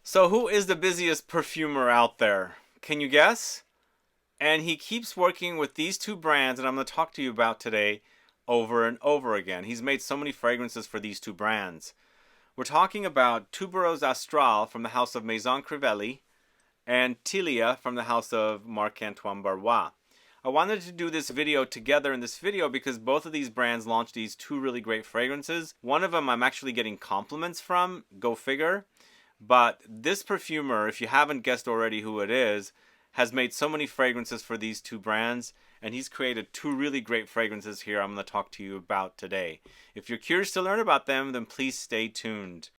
So who is the busiest perfumer out there? Can you guess? And he keeps working with these two brands that I'm going to talk to you about today over and over again. He's made so many fragrances for these two brands. We're talking about Tuberose Astrale from the house of Maison Crivelli and Tilia from the house of Marc-Antoine Barrois. I wanted to do this video together in this video because both of these brands launched these two really great fragrances. One of them I'm actually getting compliments from, go figure. But this perfumer, if you haven't guessed already who it is, has made so many fragrances for these two brands, and he's created two really great fragrances here I'm going to talk to you about today. If you're curious to learn about them, then please stay tuned.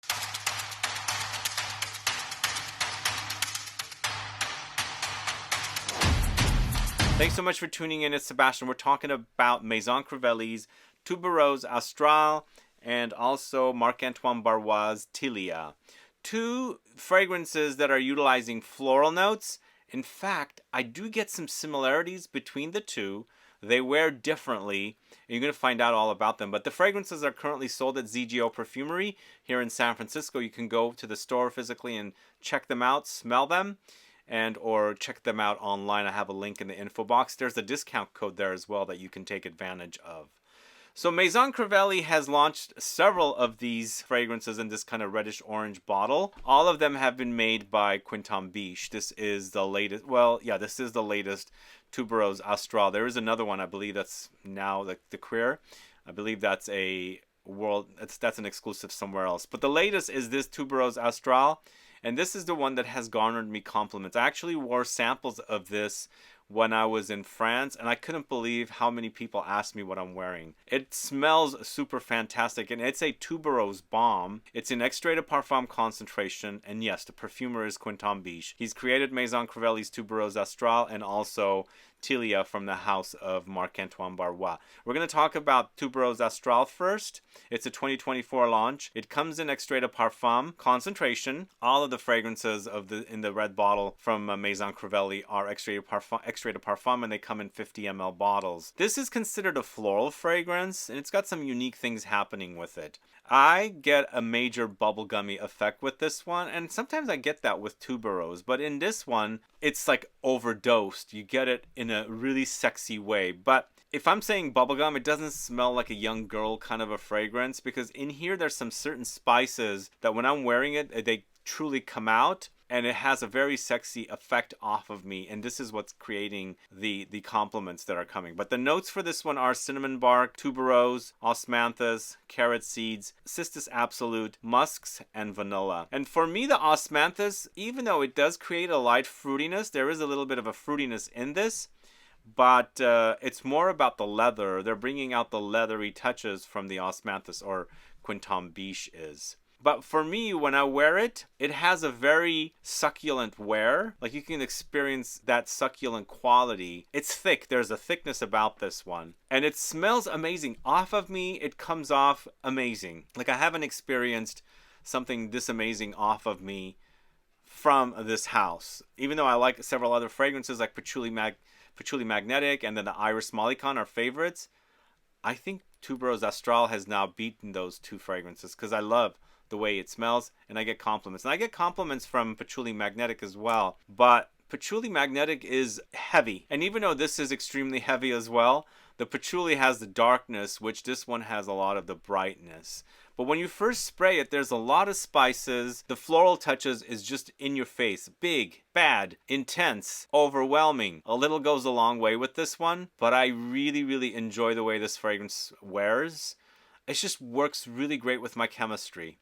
Thanks so much for tuning in. It's Sebastian. We're talking about Maison Crivelli's Tuberose Astrale and also Marc-Antoine Barrois' Tilia. Two fragrances that are utilizing floral notes. In fact, I do get some similarities between the two. They wear differently, and you're going to find out all about them. But the fragrances are currently sold at ZGO Perfumery here in San Francisco. You can go to the store physically and check them out, smell them, and or check them out online. I have a link in the info box. There's a discount code there as well that you can take advantage of. So Maison Crivelli has launched several of these fragrances in this kind of reddish orange bottle. All of them have been made by Quentin Bisch. This is the latest, this is the latest Tuberose Astrale. There is another one, I believe that's now the queer. I believe that's that's an exclusive somewhere else. But the latest is this Tuberose Astrale, and this is the one that has garnered me compliments. I actually wore samples of this when I was in France, and I couldn't believe how many people asked me what I'm wearing. It smells super fantastic, and it's a tuberose bomb. It's in Extrait de Parfum concentration, and yes, the perfumer is Quentin Bisch. He's created Maison Crivelli's Tuberose Astrale and also Tilia from the house of Marc-Antoine Barrois. We're going to talk about Tuberose Astrale first. It's a 2024 launch. It comes in Extrait de Parfum concentration. All of the fragrances in the red bottle from Maison Crivelli are Extrait de Parfum, and they come in 50 ml bottles. This is considered a floral fragrance, and it's got some unique things happening with it. I get a major bubblegummy effect with this one, and sometimes I get that with tuberose, but in this one, it's like overdosed. You get it in a really sexy way. But if I'm saying bubblegum, it doesn't smell like a young girl kind of a fragrance, because in here there's some certain spices that when I'm wearing it, they truly come out, and it has a very sexy effect off of me, and this is what's creating the compliments that are coming. But the notes for this one are cinnamon bark, tuberose, osmanthus, carrot seeds, Cistus absolute, musks, and vanilla. And for me, the osmanthus, even though it does create a light fruitiness, there is a little bit of a fruitiness in this, but it's more about the leather. They're bringing out the leathery touches from the osmanthus, or Quentin Bisch is. But for me, when I wear it, it has a very succulent wear. Like, you can experience that succulent quality. It's thick. There's a thickness about this one. And it smells amazing. Off of me, it comes off amazing. Like, I haven't experienced something this amazing off of me from this house. Even though I like several other fragrances like Patchouli Magnetic and then the Iris Mollicon are favorites, I think Tuberose Astrale has now beaten those two fragrances because I love the way it smells, and I get compliments. And I get compliments from Patchouli Magnetic as well, but Patchouli Magnetic is heavy. And even though this is extremely heavy as well, the patchouli has the darkness, which this one has a lot of the brightness. But when you first spray it, there's a lot of spices. The floral touches is just in your face. Big, bad, intense, overwhelming. A little goes a long way with this one, but I really, really enjoy the way this fragrance wears. It just works really great with my chemistry.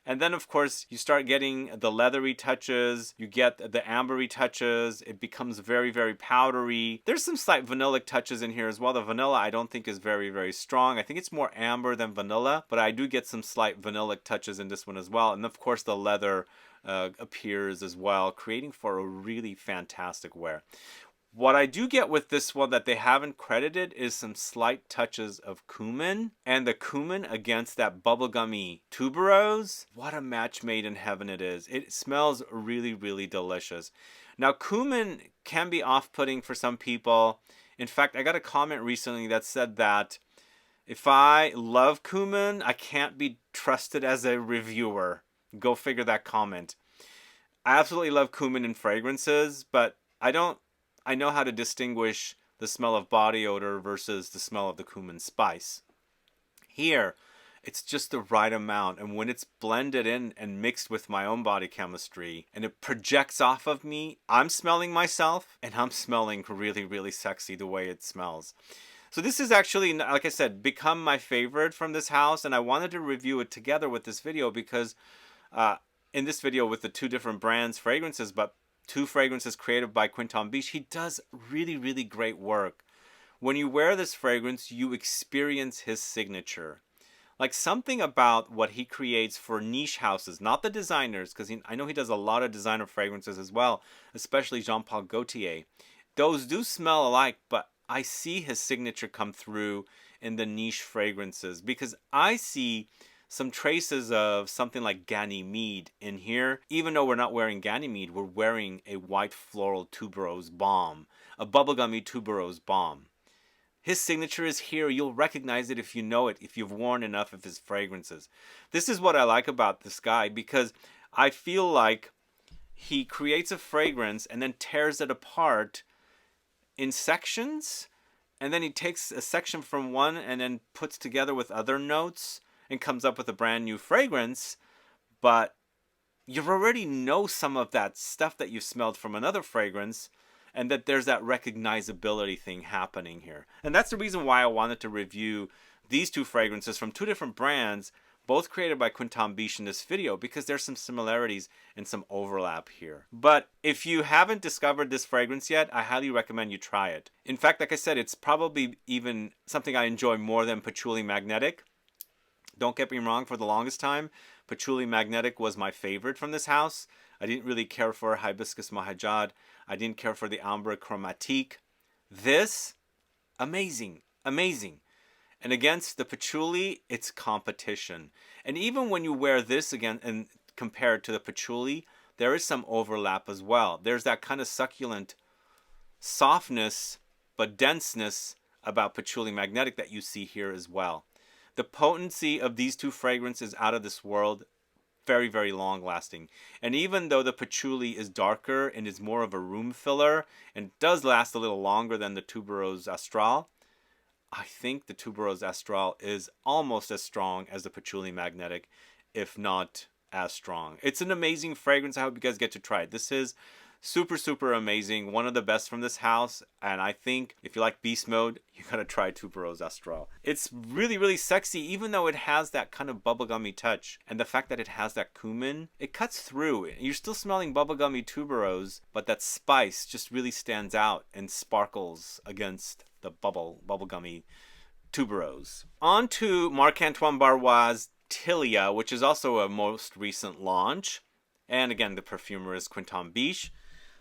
And then, of course, you start getting the leathery touches. You get the ambery touches. It becomes very, very powdery. There's some slight vanillic touches in here as well. The vanilla I don't think is very, very strong. I think it's more amber than vanilla, but I do get some slight vanillic touches in this one as well. And, of course, the leather appears as well, creating for a really fantastic wear. What I do get with this one that they haven't credited is some slight touches of cumin. And the cumin against that bubblegummy tuberose. What a match made in heaven it is. It smells really, really delicious. Now, cumin can be off-putting for some people. In fact, I got a comment recently that said that if I love cumin, I can't be trusted as a reviewer. Go figure that comment. I absolutely love cumin in fragrances, but I know how to distinguish the smell of body odor versus the smell of the cumin spice. Here, it's just the right amount, and when it's blended in and mixed with my own body chemistry and it projects off of me, I'm smelling myself and I'm smelling really, really sexy the way it smells. So this is actually, like I said, become my favorite from this house, and I wanted to review it together with this video because in this video with the two different brands fragrances, but two fragrances created by Quentin Bisch, he does really, really great work. When you wear this fragrance, you experience his signature. Like something about what he creates for niche houses, not the designers, because I know he does a lot of designer fragrances as well, especially Jean-Paul Gaultier. Those do smell alike, but I see his signature come through in the niche fragrances because I see some traces of something like Ganymede in here. Even though we're not wearing Ganymede, we're wearing a white floral tuberose balm, a bubblegummy tuberose balm. His signature is here. You'll recognize it if you know it, if you've worn enough of his fragrances. This is what I like about this guy because I feel like he creates a fragrance and then tears it apart in sections, and then he takes a section from one and then puts together with other notes and comes up with a brand new fragrance, but you already know some of that stuff that you smelled from another fragrance, and that there's that recognizability thing happening here. And that's the reason why I wanted to review these two fragrances from two different brands, both created by Quentin Bisch in this video, because there's some similarities and some overlap here. But if you haven't discovered this fragrance yet, I highly recommend you try it. In fact, like I said, it's probably even something I enjoy more than Patchouli Magnetic. Don't get me wrong, for the longest time, Patchouli Magnetic was my favorite from this house. I didn't really care for Hibiscus Mahajad. I didn't care for the Ambre Chromatique. This, amazing, amazing. And against the patchouli, it's competition. And even when you wear this again and compare it to the patchouli, there is some overlap as well. There's that kind of succulent softness, but denseness about Patchouli Magnetic that you see here as well. The potency of these two fragrances is out of this world. Very, very long lasting. And even though the patchouli is darker and is more of a room filler and does last a little longer than the Tuberose Astrale, I think the Tuberose Astrale is almost as strong as the Patchouli Magnetic, if not as strong. It's an amazing fragrance. I hope you guys get to try it. This is super, super amazing. One of the best from this house. And I think if you like beast mode, you gotta try Tuberose Astrale. It's really, really sexy, even though it has that kind of bubblegummy touch. And the fact that it has that cumin, it cuts through. You're still smelling bubblegummy tuberose, but that spice just really stands out and sparkles against the bubblegummy tuberose. On to Marc-Antoine Barrois' Tilia, which is also a most recent launch. And again, the perfumer is Quentin Bisch.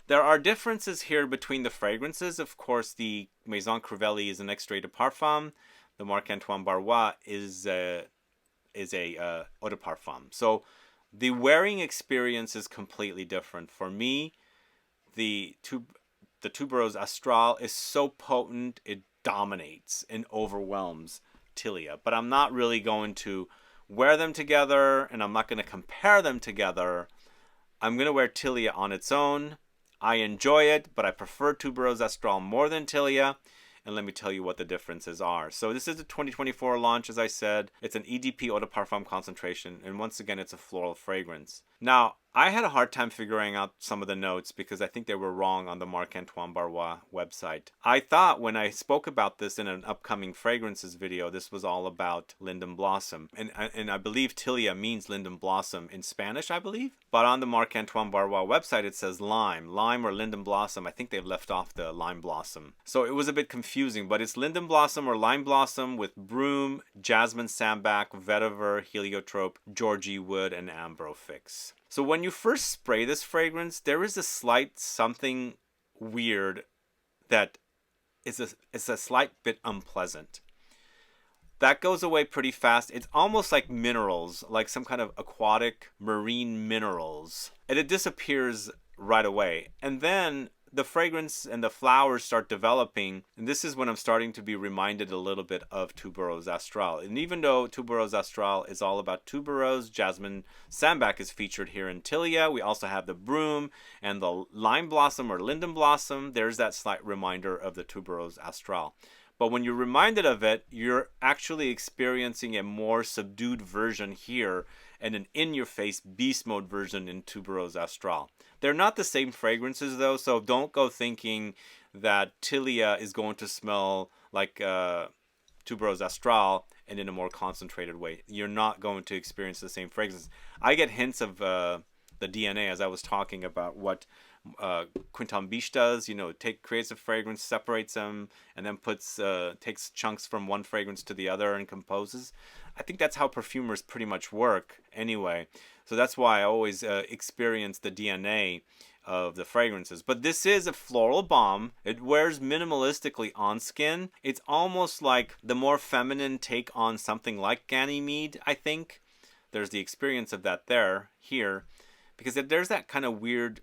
There are differences here between the fragrances. Of course, the Maison Crivelli is an Extrait de Parfum. The Marc-Antoine Barrois is a Eau De Parfum. So the wearing experience is completely different. For me, the Tuberose Astrale is so potent, it dominates and overwhelms Tilia. But I'm not really going to wear them together, and I'm not going to compare them together. I'm going to wear Tilia on its own. I enjoy it, but I prefer Tuberose Astrale more than Tilia. And let me tell you what the differences are. So this is the 2024 launch, as I said. It's an EDP Eau De Parfum concentration, and once again, it's a floral fragrance. Now, I had a hard time figuring out some of the notes because I think they were wrong on the Marc-Antoine Barrois website. I thought when I spoke about this in an upcoming fragrances video, this was all about linden blossom. And I believe Tilia means linden blossom in Spanish, I believe. But on the Marc-Antoine Barrois website, it says lime. Lime or linden blossom. I think they've left off the lime blossom. So it was a bit confusing, but it's linden blossom or lime blossom with Broom, Jasmine, Sambac, Vetiver, Heliotrope, Georgywood, and Ambrofix. So when you first spray this fragrance, there is a slight something weird that is a slight bit unpleasant. That goes away pretty fast. It's almost like minerals, like some kind of aquatic marine minerals. And it disappears right away. And then the fragrance and the flowers start developing, and this is when I'm starting to be reminded a little bit of Tuberose Astrale. And even though Tuberose Astrale is all about tuberose, Jasmine Sambac is featured here in Tilia. We also have the Broom and the Lime Blossom or Linden Blossom. There's that slight reminder of the Tuberose Astrale. But when you're reminded of it, you're actually experiencing a more subdued version here and an in-your-face beast mode version in Tuberose Astrale. They're not the same fragrances though, so don't go thinking that Tilia is going to smell like Tuberose Astrale and in a more concentrated way. You're not going to experience the same fragrances. I get hints of the DNA as I was talking about what Quentin Bisch does. You know, creates a fragrance, separates them, and then takes chunks from one fragrance to the other and composes. I think that's how perfumers pretty much work anyway. So that's why I always experience the DNA of the fragrances. But this is a floral bomb. It wears minimalistically on skin. It's almost like the more feminine take on something like Ganymede, I think. There's the experience of that here, because there's that kind of weird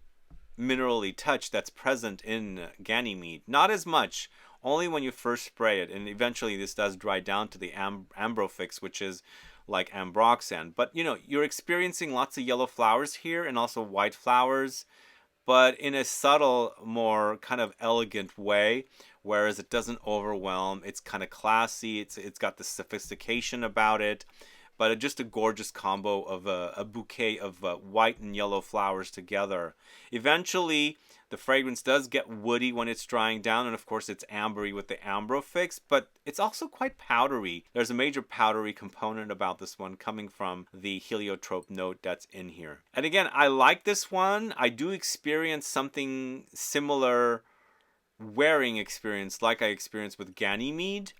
minerally touch that's present in Ganymede. Not as much, only when you first spray it, and eventually this does dry down to the Ambrofix, which is like ambroxan. But you know, you're experiencing lots of yellow flowers here and also white flowers, but in a subtle, more kind of elegant way, whereas it doesn't overwhelm. It's kind of classy. It's got the sophistication about it, but just a gorgeous combo of a bouquet of white and yellow flowers together. Eventually, the fragrance does get woody when it's drying down, and of course it's ambery with the Ambrofix, but it's also quite powdery. There's a major powdery component about this one coming from the heliotrope note that's in here. And again, I like this one. I do experience something similar wearing experience like I experienced with Ganymede,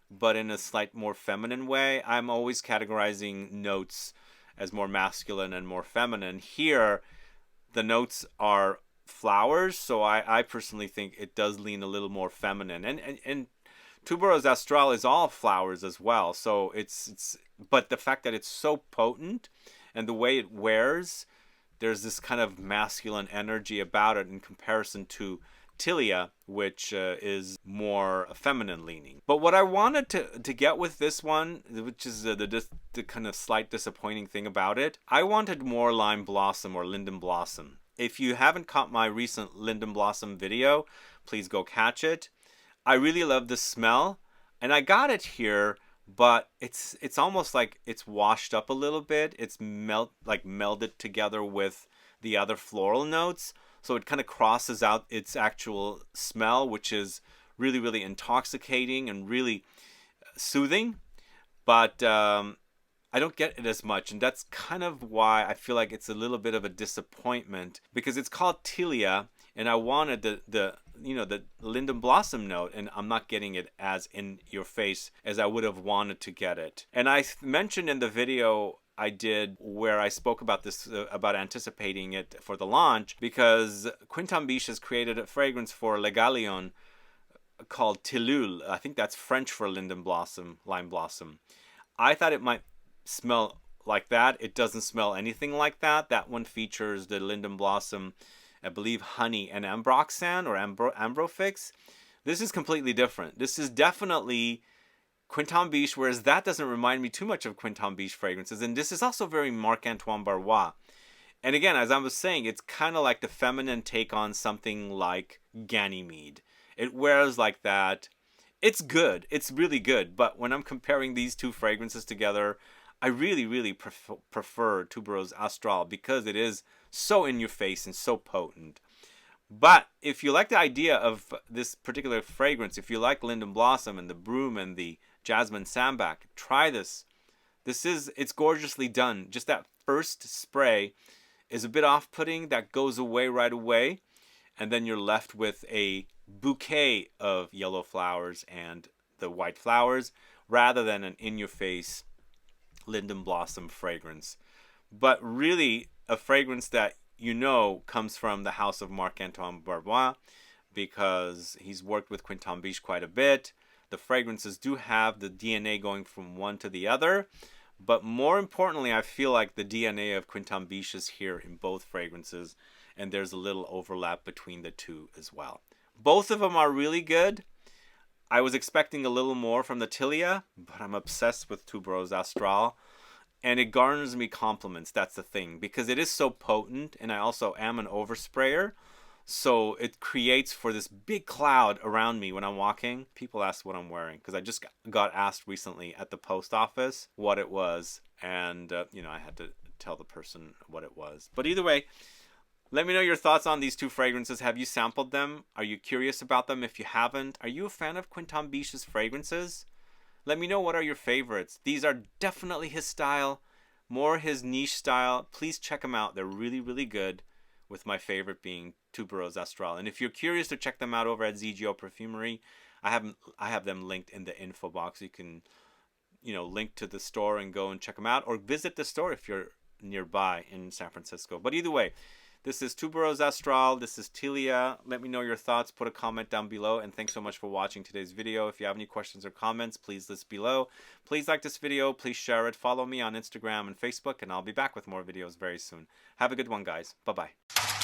but in a slight more feminine way. I'm always categorizing notes as more masculine and more feminine. Here, the notes are flowers, so I personally think it does lean a little more feminine. And Tuberose Astrale is all flowers as well, so but the fact that it's so potent and the way it wears, there's this kind of masculine energy about it in comparison to Tilia, which is more feminine leaning. But what I wanted to get with this one, which is the kind of slight disappointing thing about it, I wanted more Lime Blossom or Linden Blossom. If you haven't caught my recent Linden Blossom video, please go catch it. I really love the smell, and I got it here, but it's almost like it's washed up a little bit. It's melded together with the other floral notes, so it kind of crosses out its actual smell, which is really, really intoxicating and really soothing. But I don't get it as much, and that's kind of why I feel like it's a little bit of a disappointment, because it's called Tilia, and I wanted the Linden Blossom note, and I'm not getting it as in your face as I would have wanted to get it. And I mentioned in the video I did where I spoke about this, about anticipating it for the launch, because Quentin Bisch has created a fragrance for Le Galion called Tillule. I think that's French for Linden Blossom, Lime Blossom. I thought it might smell like that. It doesn't smell anything like that. That one features the Linden Blossom, I believe honey and ambroxan or ambrofix. This is completely different. This is definitely Quentin Bisch, whereas that doesn't remind me too much of Quentin Bisch fragrances. And this is also very Marc-Antoine Barrois. And again, as I was saying, it's kind of like the feminine take on something like Ganymede. It wears like that. It's good. It's really good. But when I'm comparing these two fragrances together, I really, really prefer Tuberose Astrale because it is so in your face and so potent. But if you like the idea of this particular fragrance, if you like Linden Blossom and the Broom and the Jasmine Sambac, try this. It's gorgeously done. Just that first spray is a bit off-putting. That goes away right away. And then you're left with a bouquet of yellow flowers and the white flowers rather than an in-your-face Linden Blossom fragrance. But really a fragrance that you know comes from the house of Marc-Antoine Barrois, because he's worked with Quentin Bisch quite a bit. The fragrances do have the DNA going from one to the other, but more importantly, I feel like the DNA of Quentin Bisch is here in both fragrances. and there's a little overlap between the two as well. Both of them are really good. I was expecting a little more from the Tilia, but I'm obsessed with Tuberose Astrale. And it garners me compliments, that's the thing. Because it is so potent, and I also am an oversprayer. So it creates for this big cloud around me when I'm walking. People ask what I'm wearing, because I just got asked recently at the post office what it was. And, you know, I had to tell the person what it was. But either way, let me know your thoughts on these two fragrances. Have you sampled them? Are you curious about them? If you haven't, are you a fan of Quentin Bisch's fragrances? Let me know what are your favorites. These are definitely his style, more his niche style. Please check them out. They're really, really good, with my favorite being Tuberose Astrale. And if you're curious to check them out over at ZGO Perfumery, I have them linked in the info box. You can, you know, link to the store and go and check them out, or visit the store if you're nearby in San Francisco. But either way, this is Tuberose Astrale. This is Tilia. Let me know your thoughts. Put a comment down below. And thanks so much for watching today's video. If you have any questions or comments, please list below. Please like this video. Please share it. Follow me on Instagram and Facebook. And I'll be back with more videos very soon. Have a good one, guys. Bye-bye.